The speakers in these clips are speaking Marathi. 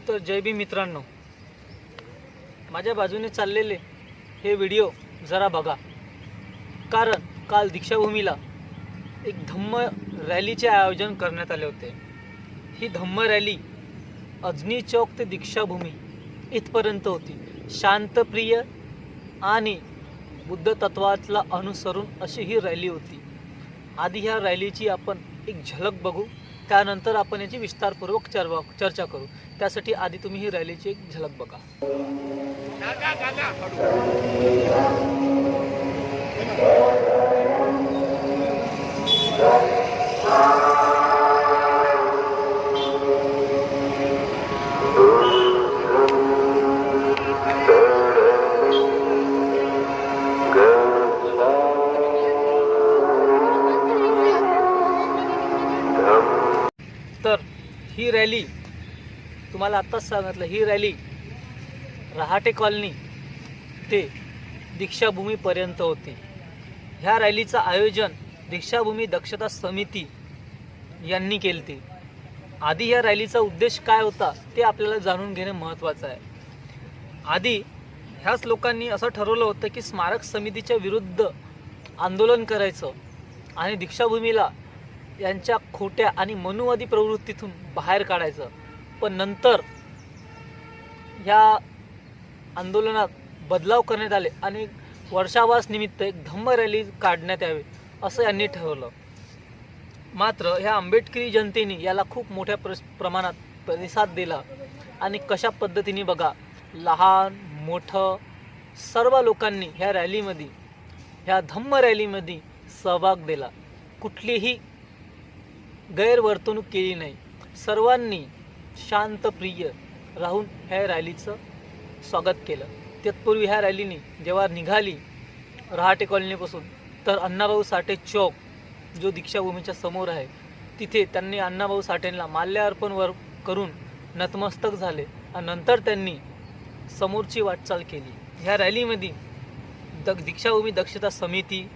तर जय भीम मित्रांनो, माझ्या बाजूने चाललेले हे व्हिडिओ जरा बघा, कारण काल दीक्षाभूमीला एक धम्म रॅलीचे आयोजन करण्यात आले होते। ही धम्म रॅली अजनी चौक ते दीक्षाभूमी इथपर्यंत होती। शांतप्रिय आणि बुद्ध तत्वाला अनुसरून अशी ही रॅली होती। आधी ह्या रॅलीची आपण एक झलक बघू, त्यानंतर आपण याची विस्तारपूर्वक चर्चा करू। त्यासाठी आधी तुम्ही ही रॅलीची एक झलक बघा। तर ही रॅली तुम्हाला आत्ताच सांगितलं, ही रॅली रहाटे कॉलनी ते दीक्षाभूमीपर्यंत होती। ह्या रॅलीचं आयोजन दीक्षाभूमी दक्षता समिती यांनी केले। आधी ह्या रॅलीचा उद्देश काय होता ते आपल्याला जाणून घेणे महत्त्वाचं आहे। आधी ह्याच लोकांनी असं ठरवलं होतं की स्मारक समितीच्या विरुद्ध आंदोलन करायचं आणि दीक्षाभूमीला यांच्या खोट्या आणि मनुवादी प्रवृत्तीतून बाहेर काढायचं। पण नंतर या आंदोलनात बदलाव करण्यात आले आणि वर्षावास निमित्त एक धम्म रॅली काढण्यात यावी असं यांनी ठरवलं। मात्र ह्या आंबेडकरी जनतेने याला खूप मोठ्या प्रमाणात प्रतिसाद दिला आणि कशा पद्धतीने बघा, लहान मोठं सर्व लोकांनी ह्या रॅलीमध्ये, ह्या धम्म रॅलीमध्ये सहभाग दिला। कुठलीही गैरवर्तणूक केली नाही। सर्वांनी शांतप्रिय राहून ह्या रॅलीचं स्वागत केलं। तत्पूर्वी ह्या रॅलीने जेव्हा निघाली रहाटे कॉलनीपासून, तर अण्णाभाऊ साठे चौक जो दीक्षाभूमीच्या समोर आहे तिथे त्यांनी अण्णाभाऊ साठेंना माल्यार्पण करून नतमस्तक झाले आणि नंतर त्यांनी समोरची वाटचाल केली। ह्या रॅलीमध्ये दीक्षाभूमी दक्षता समिती,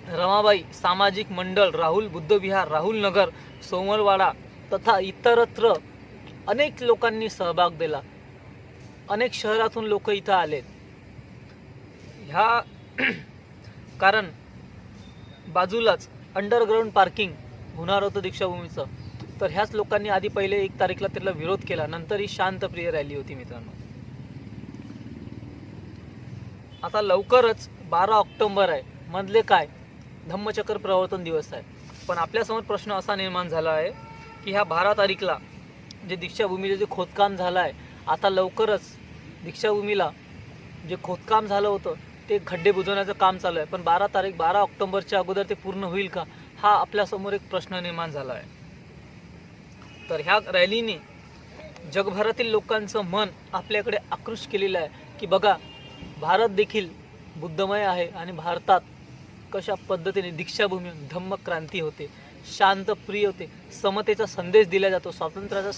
रमाबाई सामाजिक मंडळ, राहुल बुद्धविहार, राहुल नगर, सोमलवाडा तथा इतरत्र अनेक लोकांनी सहभाग दिला। अनेक शहरातून लोक इथं आलेत। ह्या कारण बाजूलाच अंडरग्राऊंड पार्किंग होणार होतं दीक्षाभूमीचं, तर ह्याच लोकांनी आधी पहिले 1 तारीखला त्याला विरोध केला। नंतर ही शांतप्रिय रॅली होती मित्रांनो। आता लवकरच 12 ऑक्टोबर आहे, मधले काय धम्मचक्र प्रवर्तन दिवस आहे। पण आपल्यासमोर प्रश्न असा निर्माण झाला आहे की ह्या 12 तारीखला जे दीक्षाभूमीचं जे खोदकाम झालं आहे, आता लवकरच दीक्षाभूमीला जे खोदकाम झालं होतं ते खड्डे बुजवण्याचं काम चालू आहे, पण 12 ऑक्टोबरच्या अगोदर ते पूर्ण होईल का, हा आपल्यासमोर एक प्रश्न निर्माण झाला आहे। तर ह्या रॅलीने जगभरातील लोकांचं मन आपल्याकडे आकृष्ट केलेलं आहे की बघा, भारत देखील बुद्धमय आहे आणि भारतात कशा पद्धतीने दीक्षाभूमी धम्म क्रांती होते, शांतप्रिय होते, समतेचा संदेश दिला जातो, स्वातंत्र्याचा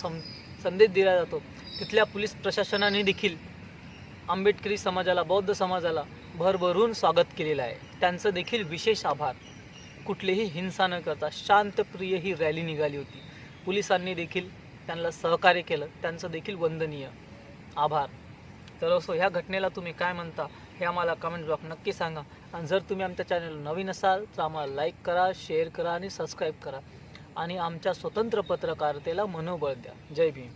संदेश दिला जातो। तिथल्या पोलीस प्रशासनाने देखील आंबेडकरी समाजाला, बौद्ध समाजाला भरभरून स्वागत केलेलं आहे। त्यांचं देखील विशेष आभार। कुठलीही हिंसा न करता शांतप्रिय ही रॅली निघाली होती। पोलिसांनी देखील त्यांना सहकार्य केलं, त्यांचं देखील वंदनीय आभार। तर असो, ह्या घटनेला तुम्ही काय म्हणता हे आम्हाला कमेंट बॉक्स नक्की सांगा। आणि जर तुम्ही आमच्या चॅनल नवीन असाल तर आम्हाला लाईक करा, शेअर करा आणि सबस्क्राईब करा आणि आमच्या स्वतंत्र पत्रकारितेला मनोबळ द्या। जय भीम।